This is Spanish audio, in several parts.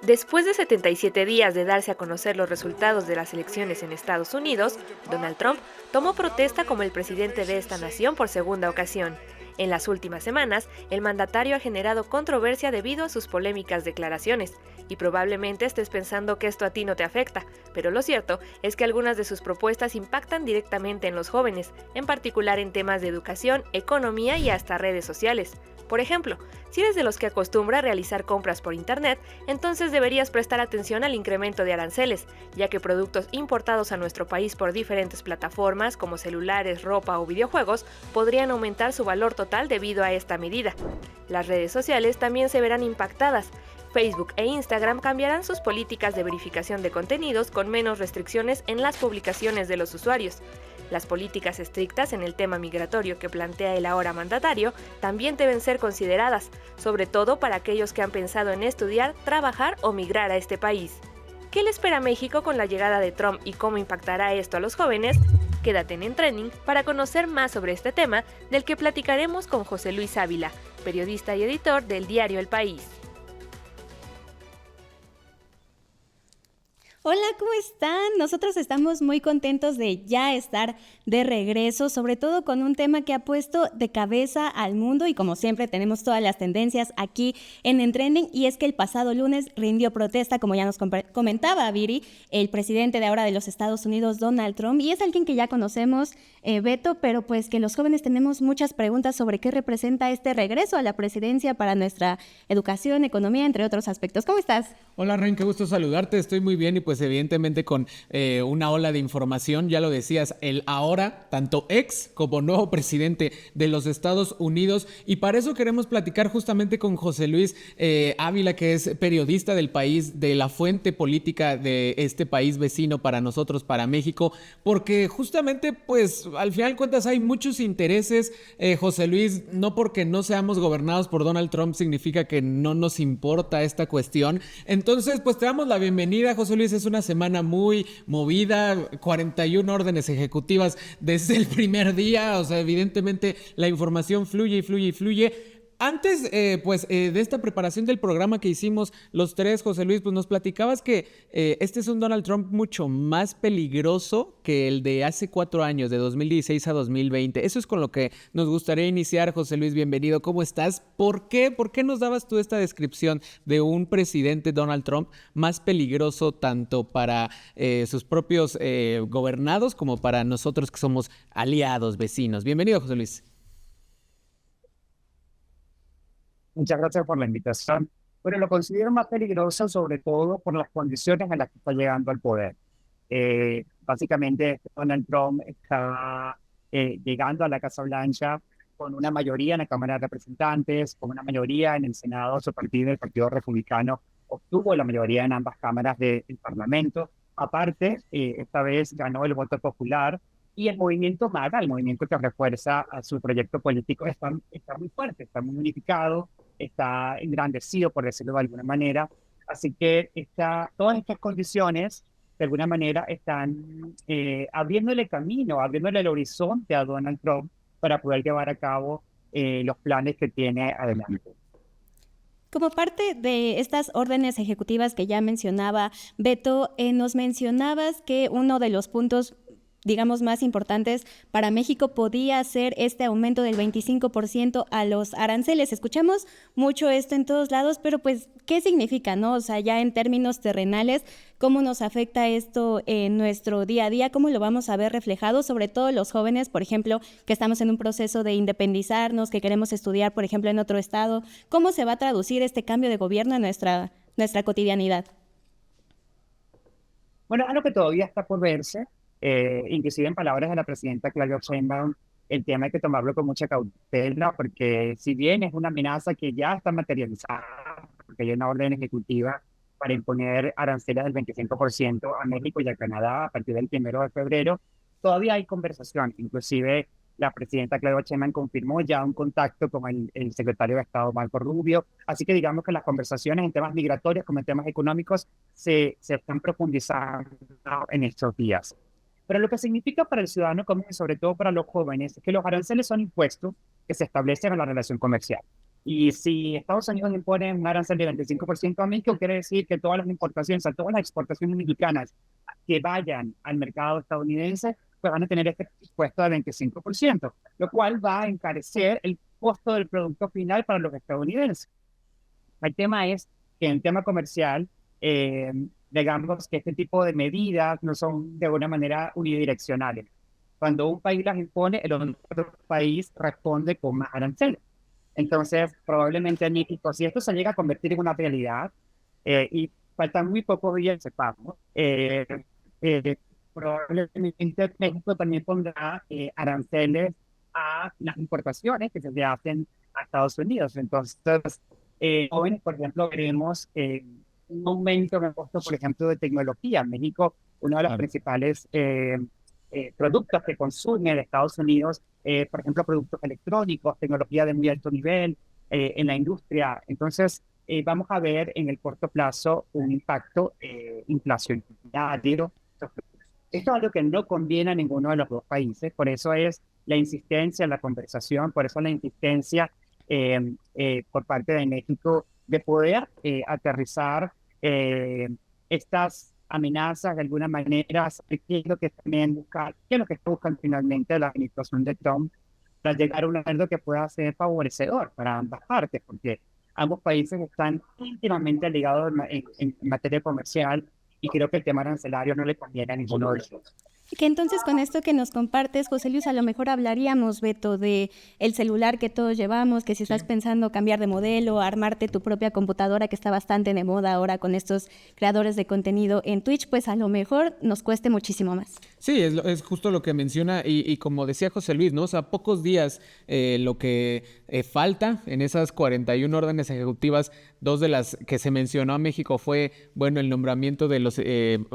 Después de 77 días de darse a conocer los resultados de las elecciones en Estados Unidos, Donald Trump tomó protesta como el presidente de esta nación por segunda ocasión. En las últimas semanas, el mandatario ha generado controversia debido a sus polémicas declaraciones, y probablemente estés pensando que esto a ti no te afecta, pero lo cierto es que algunas de sus propuestas impactan directamente en los jóvenes, en particular en temas de educación, economía y hasta redes sociales. Por ejemplo, si eres de los que acostumbra a realizar compras por internet, entonces deberías prestar atención al incremento de aranceles, ya que productos importados a nuestro país por diferentes plataformas como celulares, ropa o videojuegos podrían aumentar su valor total debido a esta medida. Las redes sociales también se verán impactadas. Facebook e Instagram cambiarán sus políticas de verificación de contenidos con menos restricciones en las publicaciones de los usuarios. Las políticas estrictas en el tema migratorio que plantea el ahora mandatario también deben ser consideradas, sobre todo para aquellos que han pensado en estudiar, trabajar o migrar a este país. ¿Qué le espera a México con la llegada de Trump y cómo impactará esto a los jóvenes? Quédate en Trending para conocer más sobre este tema, del que platicaremos con José Luis Ávila, periodista y editor del diario El País. Hola, ¿cómo están? Nosotros estamos muy contentos de ya estar de regreso, sobre todo con un tema que ha puesto de cabeza al mundo y como siempre tenemos todas las tendencias aquí en Trending, y es que el pasado lunes rindió protesta, como ya nos comentaba Viri, el presidente de ahora de los Estados Unidos, Donald Trump, y es alguien que ya conocemos, Beto, pero pues que los jóvenes tenemos muchas preguntas sobre qué representa este regreso a la presidencia para nuestra educación, economía, entre otros aspectos. ¿Cómo estás? Hola, Ren, qué gusto saludarte, estoy muy bien y pues evidentemente con una ola de información, ya lo decías, el ahora, tanto ex como nuevo presidente de los Estados Unidos, y para eso queremos platicar justamente con José Luis Ávila, que es periodista del país, de la fuente política de este país vecino para nosotros, para México, porque justamente pues al final de cuentas hay muchos intereses, José Luis, no porque no seamos gobernados por Donald Trump significa que no nos importa esta cuestión. Entonces, pues te damos la bienvenida, José Luis. Es una semana muy movida, 41 órdenes ejecutivas desde el primer día. O sea, evidentemente la información fluye y fluye y fluye. Antes, de esta preparación del programa que hicimos los tres, José Luis, pues nos platicabas que este es un Donald Trump mucho más peligroso que el de hace 4 años, de 2016 a 2020. Eso es con lo que nos gustaría iniciar, José Luis, bienvenido. ¿Cómo estás? ¿Por qué? ¿Por qué nos dabas tú esta descripción de un presidente Donald Trump más peligroso tanto para sus propios gobernados como para nosotros que somos aliados, vecinos? Bienvenido, José Luis. Muchas gracias por la invitación. Pero lo considero más peligroso sobre todo por las condiciones en las que está llegando al poder. Básicamente, Donald Trump está llegando a la Casa Blanca con una mayoría en la Cámara de Representantes, con una mayoría en el Senado. Su partido, el Partido Republicano, obtuvo la mayoría en ambas cámaras del Parlamento. Aparte, esta vez ganó el voto popular, y el movimiento MAGA, el movimiento que refuerza a su proyecto político, está muy fuerte, está muy unificado, está engrandecido, por decirlo de alguna manera. Así que todas estas condiciones, de alguna manera, están abriéndole camino, abriéndole el horizonte a Donald Trump para poder llevar a cabo los planes que tiene adelante. Como parte de estas órdenes ejecutivas que ya mencionaba Beto, nos mencionabas que uno de los puntos digamos, más importantes para México podía ser este aumento del 25% a los aranceles. Escuchamos mucho esto en todos lados, pero pues, ¿qué significa, no? O sea, ya en términos terrenales, ¿cómo nos afecta esto en nuestro día a día? ¿Cómo lo vamos a ver reflejado? Sobre todo los jóvenes, por ejemplo, que estamos en un proceso de independizarnos, que queremos estudiar, por ejemplo, en otro estado. ¿Cómo se va a traducir este cambio de gobierno en nuestra cotidianidad? Bueno, algo que todavía está por verse. Inclusive en palabras de la presidenta Claudia Sheinbaum, el tema hay que tomarlo con mucha cautela, porque si bien es una amenaza que ya está materializada, porque hay una orden ejecutiva para imponer aranceles del 25% a México y a Canadá a partir del 1 de febrero, todavía hay conversación. Inclusive la presidenta Claudia Sheinbaum confirmó ya un contacto con el secretario de Estado Marco Rubio. Así que digamos que las conversaciones en temas migratorios como en temas económicos se están profundizando en estos días. Pero lo que significa para el ciudadano común y sobre todo para los jóvenes es que los aranceles son impuestos que se establecen en la relación comercial. Y si Estados Unidos impone un arancel de 25% a México, quiere decir que todas las importaciones, o sea, todas las exportaciones mexicanas que vayan al mercado estadounidense, pues van a tener este impuesto de 25%, lo cual va a encarecer el costo del producto final para los estadounidenses. El tema es que en el tema comercial, eh, digamos que este tipo de medidas no son de alguna manera unidireccionales. Cuando un país las impone, el otro país responde con más aranceles. Entonces, probablemente en México, si esto se llega a convertir en una realidad, y faltan muy pocos días, sepamos, probablemente México también pondrá aranceles a las importaciones que se hacen a Estados Unidos. Entonces, jóvenes, por ejemplo, veremos un aumento en el costo, por ejemplo, de tecnología. En México, uno de los Claro. principales productos que consume de Estados Unidos, por ejemplo, productos electrónicos, tecnología de muy alto nivel en la industria. Entonces, vamos a ver en el corto plazo un impacto inflacionario. Esto es algo que no conviene a ninguno de los dos países, por eso es la insistencia en la conversación, por eso la insistencia por parte de México de poder aterrizar estas amenazas de alguna manera, qué es lo que también busca, qué es lo que está buscando finalmente la administración de Trump para llegar a un acuerdo que pueda ser favorecedor para ambas partes, porque ambos países están íntimamente ligados en materia comercial y creo que el tema arancelario no le conviene a ninguno de los dos. Que entonces con esto que nos compartes, José Luis, a lo mejor hablaríamos, Beto, de el celular que todos llevamos, que si estás pensando cambiar de modelo, armarte tu propia computadora, que está bastante de moda ahora con estos creadores de contenido en Twitch, pues a lo mejor nos cueste muchísimo más. Sí, es justo lo que menciona y como decía José Luis, ¿no? O sea, pocos días lo que falta en esas 41 órdenes ejecutivas, dos de las que se mencionó a México fue, bueno, el nombramiento de los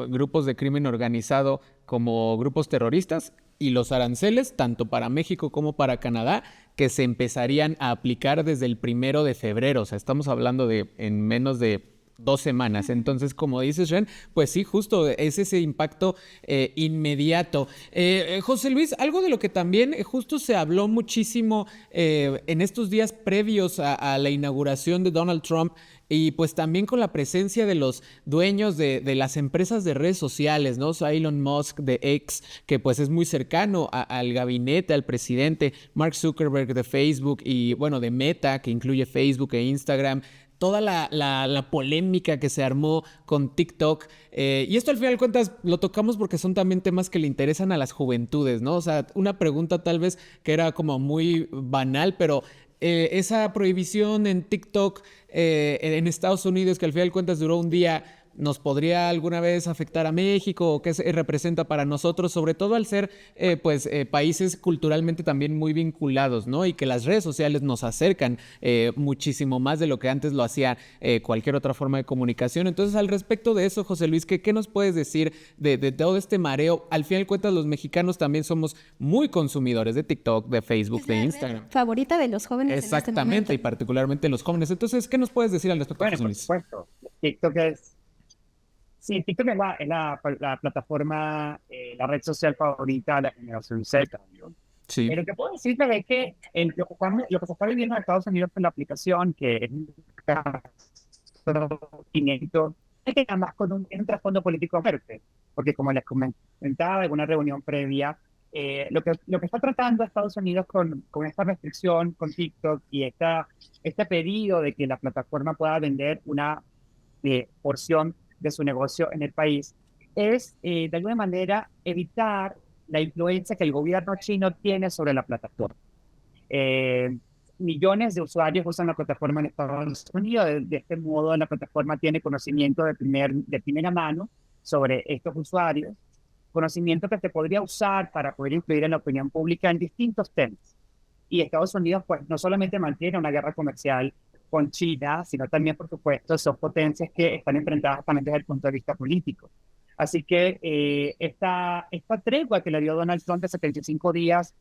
grupos de crimen organizado como grupos terroristas y los aranceles, tanto para México como para Canadá, que se empezarían a aplicar desde el 1 de febrero. O sea, estamos hablando de en menos de 2 semanas. Entonces, como dices, Ren, pues sí, justo es ese impacto inmediato. José Luis, algo de lo que también justo se habló muchísimo en estos días previos a la inauguración de Donald Trump y pues también con la presencia de los dueños de las empresas de redes sociales, ¿no? O sea, Elon Musk de X, que pues es muy cercano al gabinete, al presidente, Mark Zuckerberg de Facebook y bueno, de Meta, que incluye Facebook e Instagram, toda la polémica que se armó con TikTok. Y esto al final de cuentas lo tocamos porque son también temas que le interesan a las juventudes, ¿no? O sea, una pregunta tal vez que era como muy banal, pero esa prohibición en TikTok en Estados Unidos, que al final de cuentas duró un día, ¿nos podría alguna vez afectar a México? ¿O qué representa para nosotros? Sobre todo al ser países culturalmente también muy vinculados, ¿no? Y que las redes sociales nos acercan muchísimo más de lo que antes lo hacía cualquier otra forma de comunicación. Entonces, al respecto de eso, José Luis, ¿qué nos puedes decir de todo este mareo? Al final de cuentas, los mexicanos también somos muy consumidores de TikTok, de Facebook, de Instagram. Favorita de los jóvenes Exactamente, en este momento. y particularmente los jóvenes. Entonces, ¿qué nos puedes decir al respecto, Bueno, José por Luis? supuesto, TikTok es Sí, TikTok es la plataforma, la red social favorita de la generación Z. ¿No? Sí. Lo que puedo decirles es que lo que se está viviendo en Estados Unidos con la aplicación, que es un caso inédito, es que además con un trasfondo político fuerte, porque como les comentaba en una reunión previa, lo que está tratando Estados Unidos con esta restricción, con TikTok y este pedido de que la plataforma pueda vender una porción de su negocio en el país, es de alguna manera evitar la influencia que el gobierno chino tiene sobre la plataforma. Millones de usuarios usan la plataforma en Estados Unidos. De este modo, la plataforma tiene conocimiento de primera mano sobre estos usuarios, conocimiento que se podría usar para poder influir en la opinión pública en distintos temas. Y Estados Unidos, pues, no solamente mantiene una guerra comercial con China, sino también, por supuesto, son potencias que están enfrentadas también desde el punto de vista político. Así que esta tregua que le dio Donald Trump de 75 días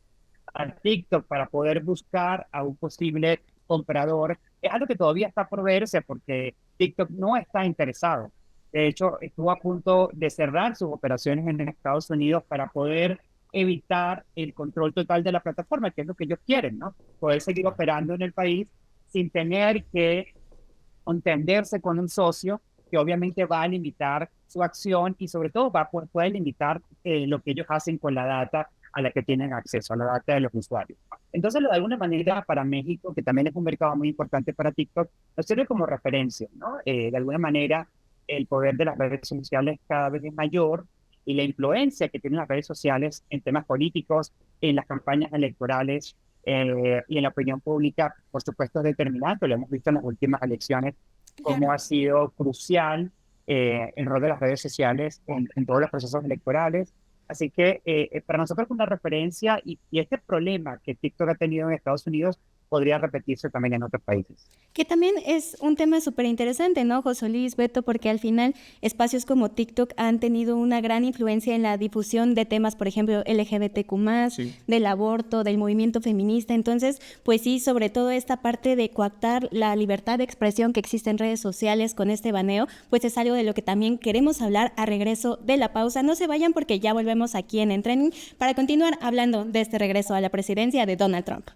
a TikTok para poder buscar a un posible comprador es algo que todavía está por verse porque TikTok no está interesado. De hecho, estuvo a punto de cerrar sus operaciones en Estados Unidos para poder evitar el control total de la plataforma, que es lo que ellos quieren, ¿no? Poder seguir operando en el país sin tener que entenderse con un socio que obviamente va a limitar su acción y sobre todo puede limitar lo que ellos hacen con la data a la que tienen acceso, a la data de los usuarios. Entonces, de alguna manera, para México, que también es un mercado muy importante para TikTok, nos sirve como referencia, ¿no? De alguna manera, el poder de las redes sociales cada vez es mayor y la influencia que tienen las redes sociales en temas políticos, en las campañas electorales y en la opinión pública, por supuesto, es determinante. Lo hemos visto en las últimas elecciones, cómo ha sido crucial el rol de las redes sociales en todos los procesos electorales. Así que para nosotros es una referencia y este problema que TikTok ha tenido en Estados Unidos podría repetirse también en otros países. Que también es un tema súper interesante, ¿no, José Luis, Beto? Porque al final espacios como TikTok han tenido una gran influencia en la difusión de temas, por ejemplo, LGBTQ+, sí, del aborto, del movimiento feminista. Entonces, pues sí, sobre todo esta parte de coactar la libertad de expresión que existe en redes sociales con este baneo, pues es algo de lo que también queremos hablar a regreso de la pausa. No se vayan porque ya volvemos aquí en Trending para continuar hablando de este regreso a la presidencia de Donald Trump.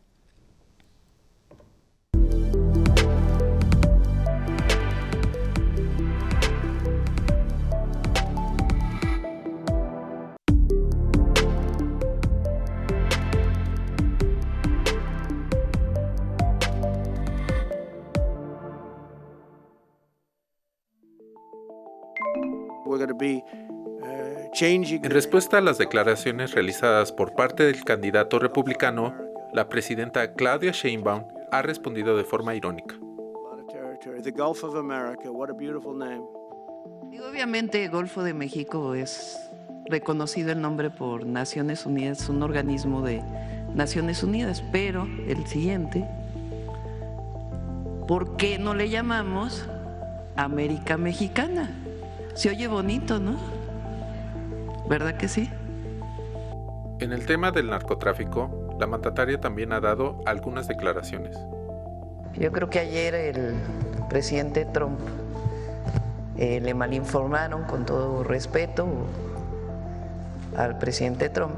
En respuesta a las declaraciones realizadas por parte del candidato republicano, la presidenta Claudia Sheinbaum ha respondido de forma irónica. Obviamente, Golfo de México es reconocido el nombre por Naciones Unidas, un organismo de Naciones Unidas, pero el siguiente, ¿por qué no le llamamos América Mexicana? Se oye bonito, ¿no? ¿Verdad que sí? En el tema del narcotráfico, la mandataria también ha dado algunas declaraciones. Yo creo que ayer el presidente Trump le malinformaron, con todo respeto al presidente Trump,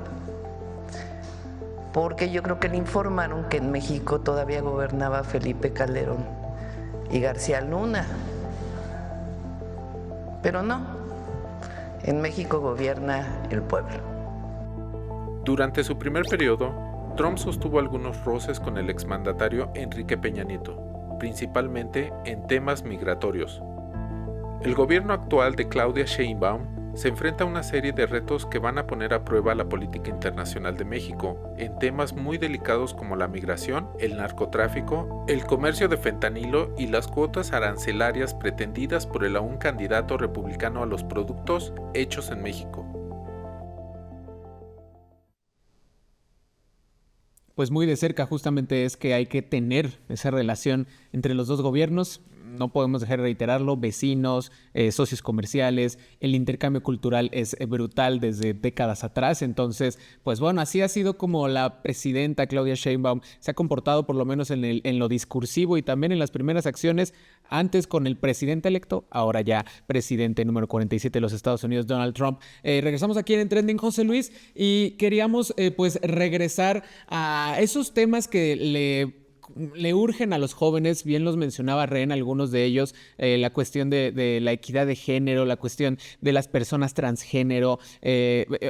porque yo creo que le informaron que en México todavía gobernaba Felipe Calderón y García Luna. Pero no, en México gobierna el pueblo. Durante su primer periodo, Trump sostuvo algunos roces con el exmandatario Enrique Peña Nieto, principalmente en temas migratorios. El gobierno actual de Claudia Sheinbaum se enfrenta a una serie de retos que van a poner a prueba la política internacional de México en temas muy delicados como la migración, el narcotráfico, el comercio de fentanilo y las cuotas arancelarias pretendidas por el aún candidato republicano a los productos hechos en México. Pues muy de cerca justamente es que hay que tener esa relación entre los dos gobiernos. No podemos dejar de reiterarlo, vecinos, socios comerciales, el intercambio cultural es brutal desde décadas atrás. Entonces, pues bueno, así ha sido como la presidenta Claudia Sheinbaum se ha comportado, por lo menos en lo discursivo y también en las primeras acciones, antes con el presidente electo, ahora ya presidente número 47 de los Estados Unidos, Donald Trump. Regresamos aquí en Trending, José Luis, y queríamos pues regresar a esos temas que le urgen a los jóvenes, bien los mencionaba Ren, algunos de ellos, la cuestión de la equidad de género, la cuestión de las personas transgénero,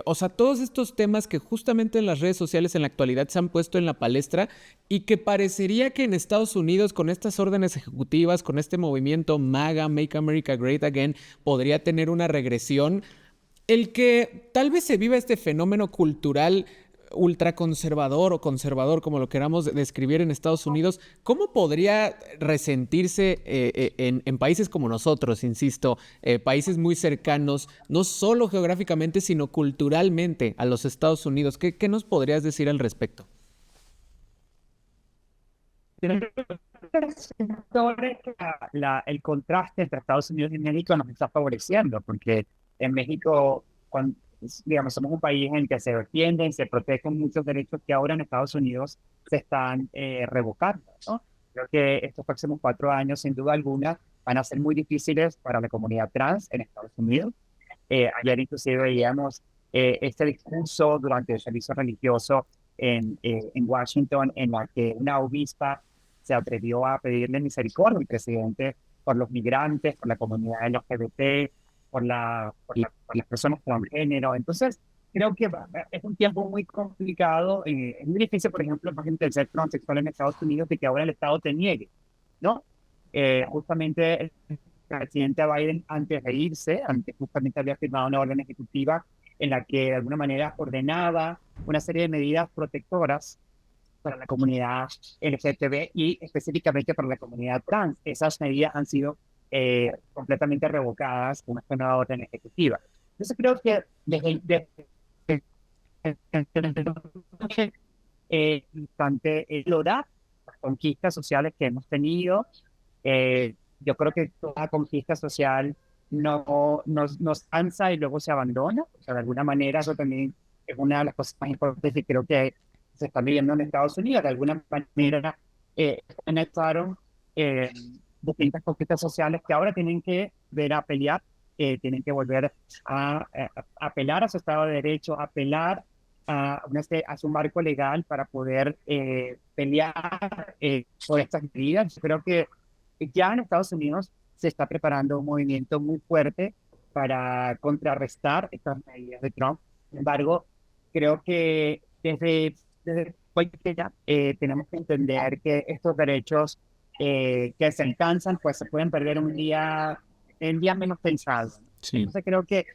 o sea, todos estos temas que justamente en las redes sociales en la actualidad se han puesto en la palestra y que parecería que en Estados Unidos con estas órdenes ejecutivas, con este movimiento MAGA, Make America Great Again, podría tener una regresión. El que tal vez se viva este fenómeno cultural ultraconservador o conservador, como lo queramos describir en Estados Unidos, ¿cómo podría resentirse en países como nosotros, insisto, países muy cercanos, no solo geográficamente, sino culturalmente a los Estados Unidos? ¿Qué nos podrías decir al respecto? El contraste entre Estados Unidos y México nos está favoreciendo, porque en México, digamos, somos un país en el que se defienden, se protegen muchos derechos que ahora en Estados Unidos se están revocando, ¿no? Creo que estos próximos 4 años, sin duda alguna, van a ser muy difíciles para la comunidad trans en Estados Unidos. Ayer inclusive veíamos este discurso durante el servicio religioso en Washington, en la que una obispa se atrevió a pedirle misericordia al presidente por los migrantes, por la comunidad LGBT, por las personas transgénero. Entonces, creo que es un tiempo muy complicado. Es muy difícil, por ejemplo, por ejemplo, el ser transexual en Estados Unidos, de que ahora el Estado te niegue, ¿no? Justamente el presidente Biden, antes de irse, antes justamente había firmado una orden ejecutiva en la que de alguna manera ordenaba una serie de medidas protectoras para la comunidad LGTB y específicamente para la comunidad trans. Esas medidas han sido completamente revocadas con esta nueva orden ejecutiva. Entonces creo que bastante explorar las conquistas sociales que hemos tenido. Yo creo que toda conquista social nos cansa y luego se abandona. O sea, de alguna manera eso también es una de las cosas más importantes que creo que se está viviendo en Estados Unidos. De alguna manera conectaron distintas conquistas sociales que ahora tienen que ver a pelear, tienen que volver a apelar a su Estado de Derecho, apelar a su marco legal para poder pelear por estas medidas. Yo creo que ya en Estados Unidos se está preparando un movimiento muy fuerte para contrarrestar estas medidas de Trump. Sin embargo, creo que desde cualquiera tenemos que entender que estos derechos que se alcanzan, pues se pueden perder en días menos pensados. Sí. Entonces creo que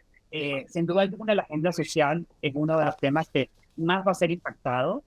sin duda alguna la agenda social es uno de los temas que más va a ser impactado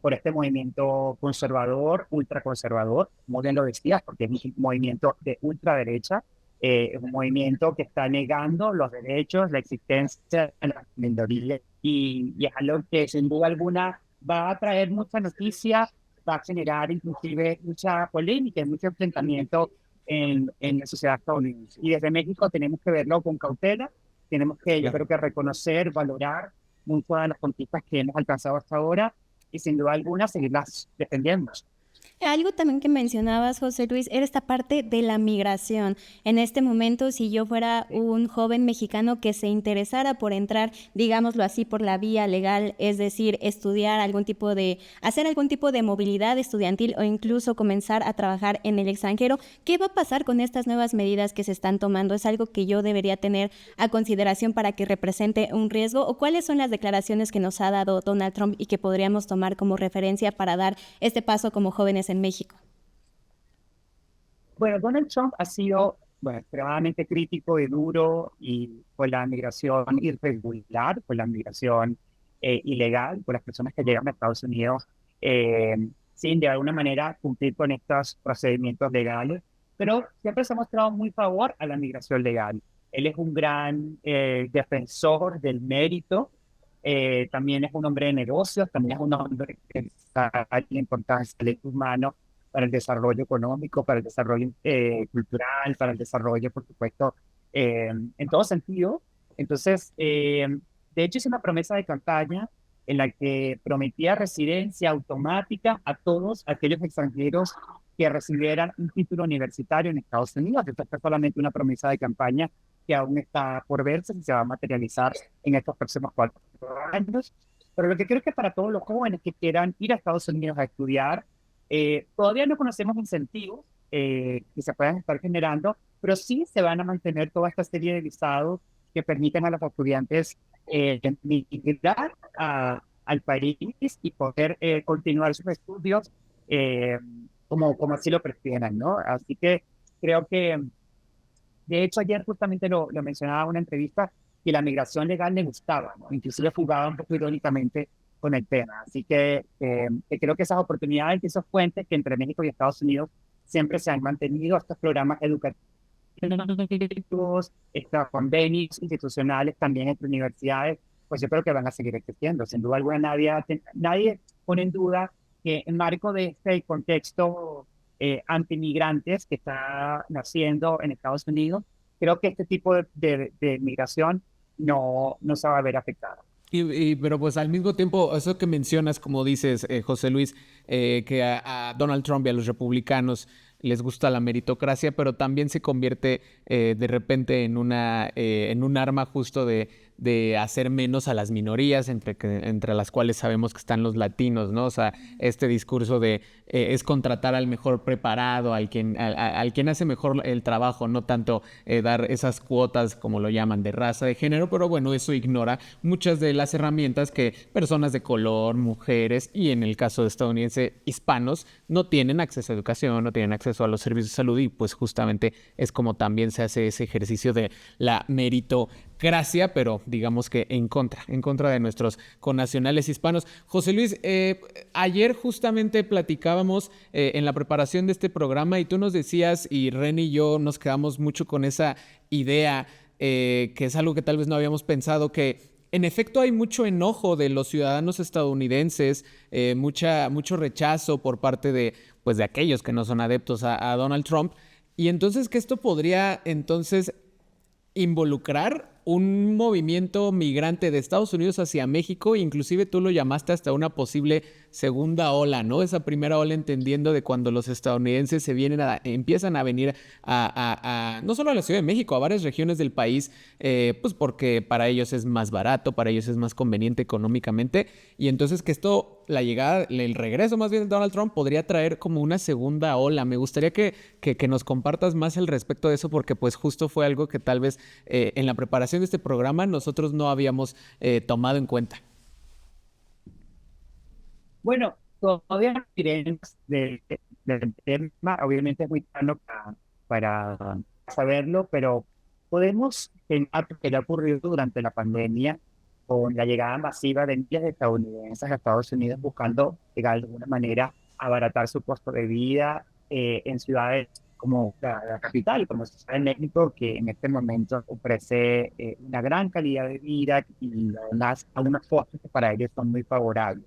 por este movimiento conservador, ultraconservador, como bien lo decías, porque es un movimiento de ultraderecha, es un movimiento que está negando los derechos, la existencia de las minorías, y es algo que sin duda alguna va a traer mucha noticia, va a generar inclusive mucha polémica y mucho enfrentamiento en la sociedad estadounidense. Y desde México tenemos que verlo con cautela, tenemos que, yo creo que reconocer, valorar muchas de las conquistas que hemos alcanzado hasta ahora y sin duda alguna seguirlas defendiendo. Algo también que mencionabas, José Luis, era esta parte de la migración. En este momento, si yo fuera un joven mexicano que se interesara por entrar, digámoslo así, por la vía legal, es decir, estudiar hacer algún tipo de movilidad estudiantil o incluso comenzar a trabajar en el extranjero, ¿qué va a pasar con estas nuevas medidas que se están tomando? ¿Es algo que yo debería tener a consideración para que represente un riesgo? ¿O cuáles son las declaraciones que nos ha dado Donald Trump y que podríamos tomar como referencia para dar este paso como jóvenes en México? Bueno, Donald Trump ha sido extremadamente crítico y duro con la migración irregular, con la migración ilegal, con las personas que llegan a Estados Unidos sin de alguna manera cumplir con estos procedimientos legales, pero siempre se ha mostrado muy favor a la migración legal. Él es un gran defensor del mérito, también es un hombre de negocios, también es un hombre que está la importancia del humano para el desarrollo económico, para el desarrollo cultural, para el desarrollo, por supuesto, en todo sentido. Entonces, de hecho, es una promesa de campaña en la que prometía residencia automática a todos aquellos extranjeros que recibieran un título universitario en Estados Unidos. Esto es solamente una promesa de campaña que aún está por verse si se va a materializar en estos próximos 4 años. Pero lo que creo es que para todos los jóvenes que quieran ir a Estados Unidos a estudiar, todavía no conocemos incentivos que se puedan estar generando, pero sí se van a mantener toda esta serie de visados que permiten a los estudiantes migrar al país y poder continuar sus estudios como así lo prefieran, ¿no? Así que creo que, de hecho, ayer justamente lo mencionaba en una entrevista, que la migración legal le gustaba, ¿no? Inclusive jugaba un poco irónicamente con el tema. Así que creo que esas oportunidades y esos puentes que entre México y Estados Unidos siempre se han mantenido, estos programas educativos, estos convenios institucionales también entre universidades, pues yo creo que van a seguir existiendo. Sin duda alguna, nadie pone en duda que en marco de este contexto antimigrantes que está naciendo en Estados Unidos, creo que este tipo de migración no se va a ver afectada. Pero pues al mismo tiempo, eso que mencionas, como dices, José Luis, que a Donald Trump y a los republicanos les gusta la meritocracia, pero también se convierte de repente en un arma justo de de hacer menos a las minorías, entre las cuales sabemos que están los latinos, ¿no? O sea, este discurso de es contratar al mejor preparado, al quien hace mejor el trabajo, no tanto dar esas cuotas, como lo llaman, de raza, de género, pero bueno, eso ignora muchas de las herramientas que personas de color, mujeres y en el caso de estadounidense, hispanos, no tienen acceso a educación, no tienen acceso a los servicios de salud y pues justamente es como también se hace ese ejercicio de la meritocracia, pero digamos que en contra de nuestros connacionales hispanos. José Luis, ayer justamente platicábamos en la preparación de este programa y tú nos decías, y Ren y yo nos quedamos mucho con esa idea, que es algo que tal vez no habíamos pensado, que en efecto hay mucho enojo de los ciudadanos estadounidenses, mucho rechazo por parte de aquellos que no son adeptos a Donald Trump, y entonces que esto podría entonces involucrar un movimiento migrante de Estados Unidos hacia México, inclusive tú lo llamaste hasta una posible segunda ola, ¿no? Esa primera ola entendiendo de cuando los estadounidenses empiezan a venir no solo a la Ciudad de México, a varias regiones del país, pues porque para ellos es más barato, para ellos es más conveniente económicamente, y entonces que esto, el regreso más bien de Donald Trump podría traer como una segunda ola. Me gustaría que nos compartas más al respecto de eso, porque pues justo fue algo que tal vez en la preparación de este programa nosotros no habíamos tomado en cuenta. Bueno, todavía no diremos del tema, obviamente es muy plano para saberlo, pero podemos pensar que le ha ocurrido durante la pandemia con la llegada masiva de miles de estadounidenses a Estados Unidos buscando llegar de alguna manera a abaratar su costo de vida en ciudades como la capital, como ciudad de México, que en este momento ofrece una gran calidad de vida y además a unos costos que para ellos son muy favorables.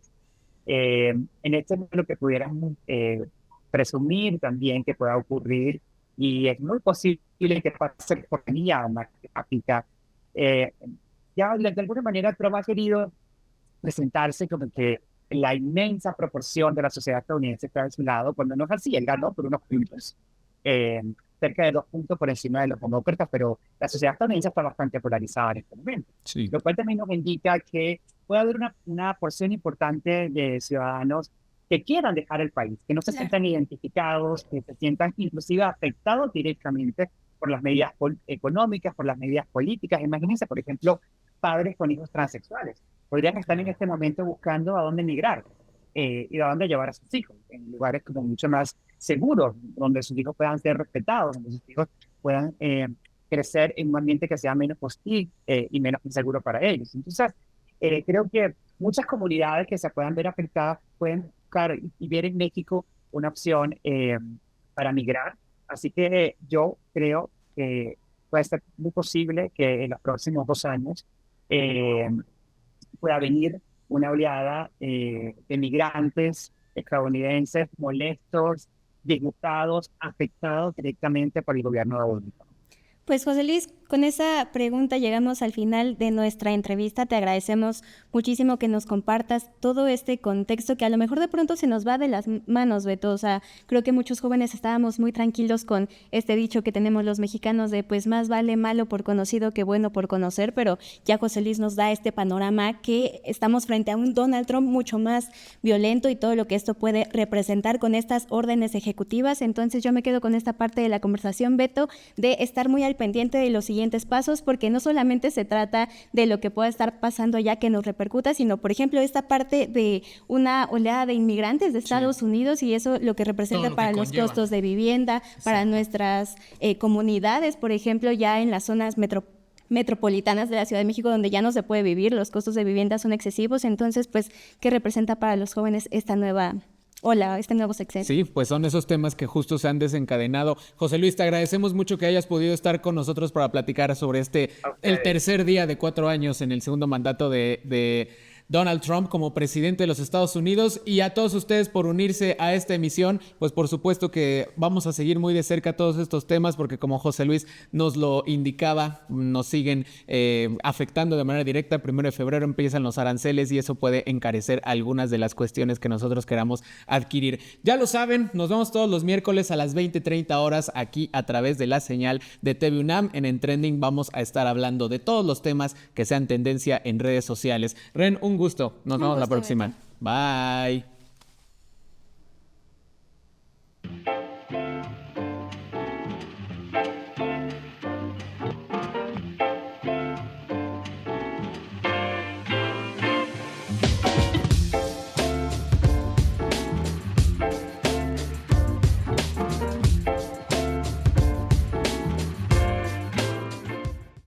En este momento lo que pudiéramos presumir también que pueda ocurrir, y es muy posible que pase por vía más rápida, ya de alguna manera Trump ha querido presentarse como que la inmensa proporción de la sociedad estadounidense está de su lado, cuando no es así. Él ganó por unos puntos, cerca de 2 puntos por encima de los demócratas, pero la sociedad estadounidense está bastante polarizada en este momento. Sí. Lo cual también nos indica que puede haber una porción importante de ciudadanos que quieran dejar el país, que no se sientan identificados, que se sientan inclusive afectados directamente por las medidas económicas, por las medidas políticas. Imagínense, por ejemplo, padres con hijos transexuales. Podrían estar en este momento buscando a dónde emigrar y a dónde llevar a sus hijos, en lugares como mucho más seguros, donde sus hijos puedan ser respetados, donde sus hijos puedan crecer en un ambiente que sea menos hostil y menos inseguro para ellos. Entonces, creo que muchas comunidades que se puedan ver afectadas pueden buscar y ver en México una opción para migrar. Así que yo creo que puede ser muy posible que en los próximos 2 años pueda venir una oleada de migrantes estadounidenses molestos, disgustados, afectados directamente por el gobierno de Bogotá. Pues José Luis, con esa pregunta llegamos al final de nuestra entrevista. Te agradecemos muchísimo que nos compartas todo este contexto que a lo mejor de pronto se nos va de las manos, Beto. O sea, creo que muchos jóvenes estábamos muy tranquilos con este dicho que tenemos los mexicanos de pues más vale malo por conocido que bueno por conocer, pero ya José Luis nos da este panorama que estamos frente a un Donald Trump mucho más violento y todo lo que esto puede representar con estas órdenes ejecutivas. Entonces yo me quedo con esta parte de la conversación, Beto, de estar muy al pendiente de los siguientes pasos, porque no solamente se trata de lo que pueda estar pasando ya que nos repercuta, sino, por ejemplo, esta parte de una oleada de inmigrantes de Estados Unidos y eso lo que representa para los costos de vivienda, para nuestras comunidades, por ejemplo, ya en las zonas metropolitanas de la Ciudad de México, donde ya no se puede vivir, los costos de vivienda son excesivos. Entonces, pues, ¿qué representa para los jóvenes esta nueva ola, este nuevo sexenio? Sí, pues son esos temas que justo se han desencadenado. José Luis, te agradecemos mucho que hayas podido estar con nosotros para platicar sobre el tercer día de 4 años en el segundo mandato de Donald Trump como presidente de los Estados Unidos, y a todos ustedes por unirse a esta emisión. Pues por supuesto que vamos a seguir muy de cerca todos estos temas porque, como José Luis nos lo indicaba, nos siguen afectando de manera directa. El 1 de febrero empiezan los aranceles y eso puede encarecer algunas de las cuestiones que nosotros queramos adquirir. Ya lo saben, nos vemos todos los miércoles a las 20:30 horas aquí a través de la señal de TV UNAM. En Trending vamos a estar hablando de todos los temas que sean tendencia en redes sociales. Ren, un gusto. Nos vemos la próxima. Bye.